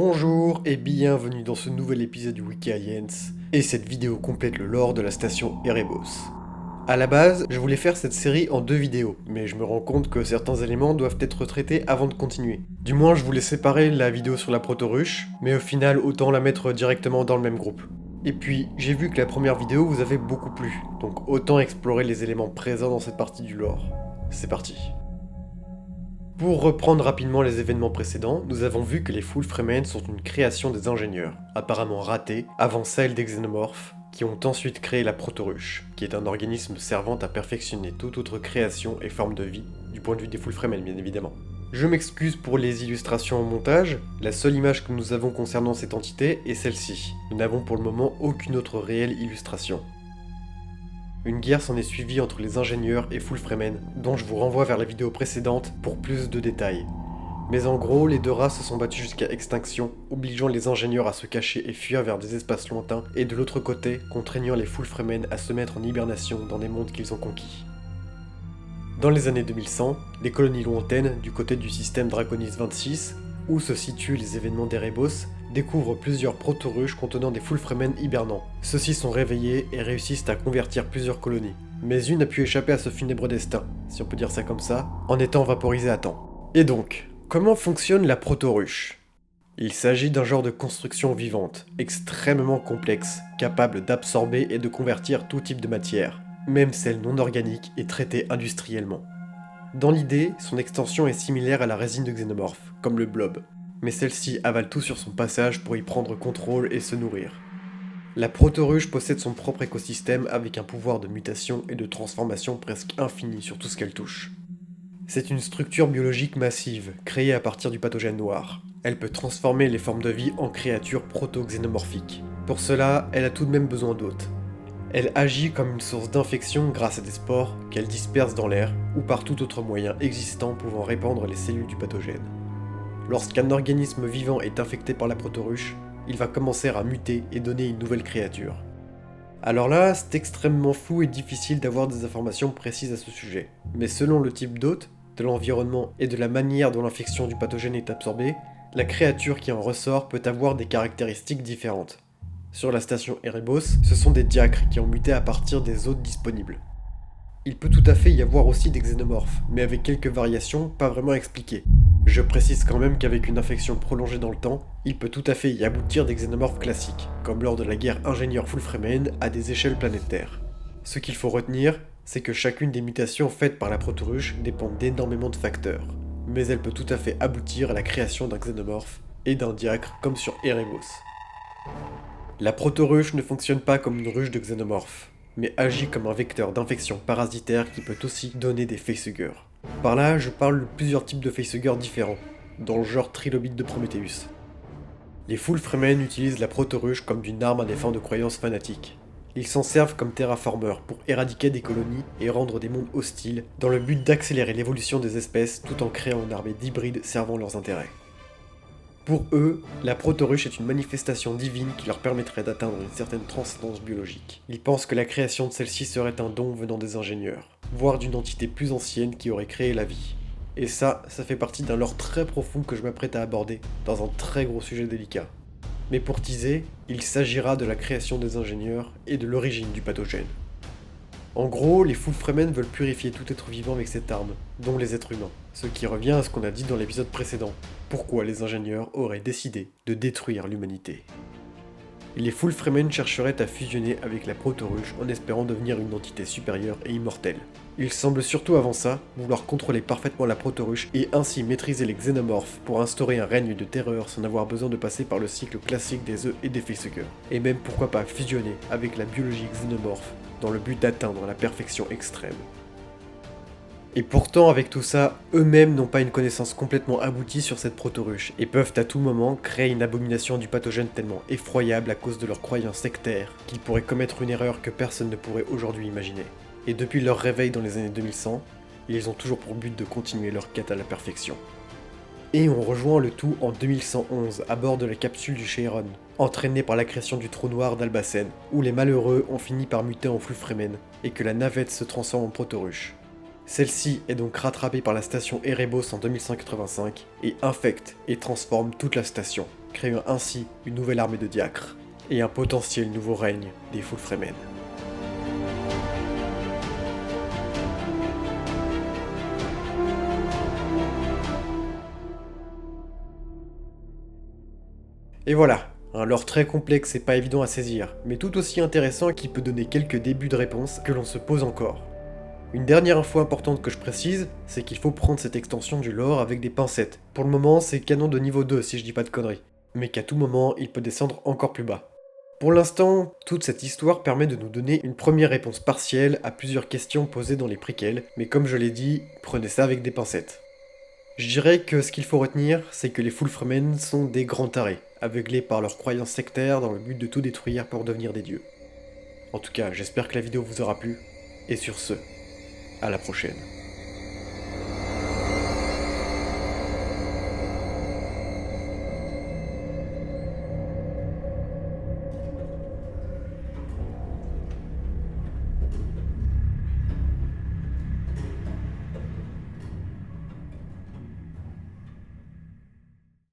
Bonjour et bienvenue dans ce nouvel épisode du Wiki Alliance, et cette vidéo complète le lore de la station Erebos. A la base, je voulais faire cette série en 2 vidéos, mais je me rends compte que certains éléments doivent être traités avant de continuer. Du moins, je voulais séparer la vidéo sur la proto-ruche, mais au final, autant la mettre directement dans le même groupe. Et puis, j'ai vu que la première vidéo vous avait beaucoup plu, donc autant explorer les éléments présents dans cette partie du lore. C'est parti. Pour reprendre rapidement les événements précédents, nous avons vu que les Full Fremen sont une création des ingénieurs, apparemment ratée, avant celle des xénomorphes, qui ont ensuite créé la proto-ruche, qui est un organisme servant à perfectionner toute autre création et forme de vie, du point de vue des Full Fremen bien évidemment. Je m'excuse pour les illustrations au montage, la seule image que nous avons concernant cette entité est celle-ci. Nous n'avons pour le moment aucune autre réelle illustration. Une guerre s'en est suivie entre les ingénieurs et Full Fremen, dont je vous renvoie vers la vidéo précédente pour plus de détails. Mais en gros, les deux races se sont battues jusqu'à extinction, obligeant les ingénieurs à se cacher et fuir vers des espaces lointains, et de l'autre côté, contraignant les Full Fremen à se mettre en hibernation dans des mondes qu'ils ont conquis. Dans les années 2100, les colonies lointaines, du côté du système Draconis 26, où se situent les événements d'Erebos, découvrent plusieurs proto-ruches contenant des Full Fremen hibernants. Ceux-ci sont réveillés et réussissent à convertir plusieurs colonies. Mais une a pu échapper à ce funèbre destin, si on peut dire ça comme ça, en étant vaporisée à temps. Et donc, comment fonctionne la proto-ruche ? Il s'agit d'un genre de construction vivante, extrêmement complexe, capable d'absorber et de convertir tout type de matière, même celle non organique et traitée industriellement. Dans l'idée, son extension est similaire à la résine de xénomorphe, comme le blob, mais celle-ci avale tout sur son passage pour y prendre contrôle et se nourrir. La proto-ruche possède son propre écosystème avec un pouvoir de mutation et de transformation presque infini sur tout ce qu'elle touche. C'est une structure biologique massive, créée à partir du pathogène noir. Elle peut transformer les formes de vie en créatures proto-xénomorphiques. Pour cela, elle a tout de même besoin d'hôtes. Elle agit comme une source d'infection grâce à des spores qu'elle disperse dans l'air ou par tout autre moyen existant pouvant répandre les cellules du pathogène. Lorsqu'un organisme vivant est infecté par la proto-ruche, il va commencer à muter et donner une nouvelle créature. Alors là, c'est extrêmement flou et difficile d'avoir des informations précises à ce sujet, mais selon le type d'hôte, de l'environnement et de la manière dont l'infection du pathogène est absorbée, la créature qui en ressort peut avoir des caractéristiques différentes. Sur la station Erebos, ce sont des diacres qui ont muté à partir des hôtes disponibles. Il peut tout à fait y avoir aussi des xénomorphes, mais avec quelques variations pas vraiment expliquées. Je précise quand même qu'avec une infection prolongée dans le temps, il peut tout à fait y aboutir des xénomorphes classiques, comme lors de la guerre ingénieur Full Fremen à des échelles planétaires. Ce qu'il faut retenir, c'est que chacune des mutations faites par la proto-ruche dépend d'énormément de facteurs, mais elle peut tout à fait aboutir à la création d'un xénomorphe et d'un diacre comme sur Erebos. La proto-ruche ne fonctionne pas comme une ruche de xénomorphes, mais agit comme un vecteur d'infection parasitaire qui peut aussi donner des facehuggers. Par là, je parle de plusieurs types de facehuggers différents, dans le genre trilobite de Prometheus. Les Full Fremen utilisent la proto-ruche comme d'une arme à des fins de croyances fanatiques. Ils s'en servent comme terraformeurs pour éradiquer des colonies et rendre des mondes hostiles, dans le but d'accélérer l'évolution des espèces tout en créant une armée d'hybrides servant leurs intérêts. Pour eux, la proto-ruche est une manifestation divine qui leur permettrait d'atteindre une certaine transcendance biologique. Ils pensent que la création de celle-ci serait un don venant des ingénieurs, voire d'une entité plus ancienne qui aurait créé la vie. Et ça fait partie d'un lore très profond que je m'apprête à aborder, dans un très gros sujet délicat. Mais pour teaser, il s'agira de la création des ingénieurs et de l'origine du pathogène. En gros, les Full Fremen veulent purifier tout être vivant avec cette arme, dont les êtres humains. Ce qui revient à ce qu'on a dit dans l'épisode précédent. Pourquoi les ingénieurs auraient décidé de détruire l'humanité. Les Full Fremen chercheraient à fusionner avec la proto-ruche en espérant devenir une entité supérieure et immortelle. Ils semblent surtout avant ça vouloir contrôler parfaitement la proto-ruche et ainsi maîtriser les xénomorphes pour instaurer un règne de terreur sans avoir besoin de passer par le cycle classique des œufs et des facehuggers. Et même pourquoi pas fusionner avec la biologie xénomorphe dans le but d'atteindre la perfection extrême. Et pourtant, avec tout ça, eux-mêmes n'ont pas une connaissance complètement aboutie sur cette proto-ruche, et peuvent à tout moment créer une abomination du pathogène tellement effroyable à cause de leurs croyances sectaires, qu'ils pourraient commettre une erreur que personne ne pourrait aujourd'hui imaginer. Et depuis leur réveil dans les années 2100, ils ont toujours pour but de continuer leur quête à la perfection. Et on rejoint le tout en 2111 à bord de la capsule du Cheiron, entraînée par la création du trou noir d'Albacen, où les malheureux ont fini par muter en Full Fremen, et que la navette se transforme en proto-ruche. Celle-ci est donc rattrapée par la station Erebos en 2185 et infecte et transforme toute la station, créant ainsi une nouvelle armée de diacres et un potentiel nouveau règne des Full Fremen. Et voilà, un lore très complexe et pas évident à saisir, mais tout aussi intéressant qui peut donner quelques débuts de réponses que l'on se pose encore. Une dernière info importante que je précise, c'est qu'il faut prendre cette extension du lore avec des pincettes. Pour le moment, c'est canon de niveau 2 si je dis pas de conneries, mais qu'à tout moment, il peut descendre encore plus bas. Pour l'instant, toute cette histoire permet de nous donner une première réponse partielle à plusieurs questions posées dans les préquels, mais comme je l'ai dit, prenez ça avec des pincettes. Je dirais que ce qu'il faut retenir, c'est que les Full Fremen sont des grands tarés, aveuglés par leurs croyances sectaires dans le but de tout détruire pour devenir des dieux. En tout cas, j'espère que la vidéo vous aura plu, et sur ce, à la prochaine.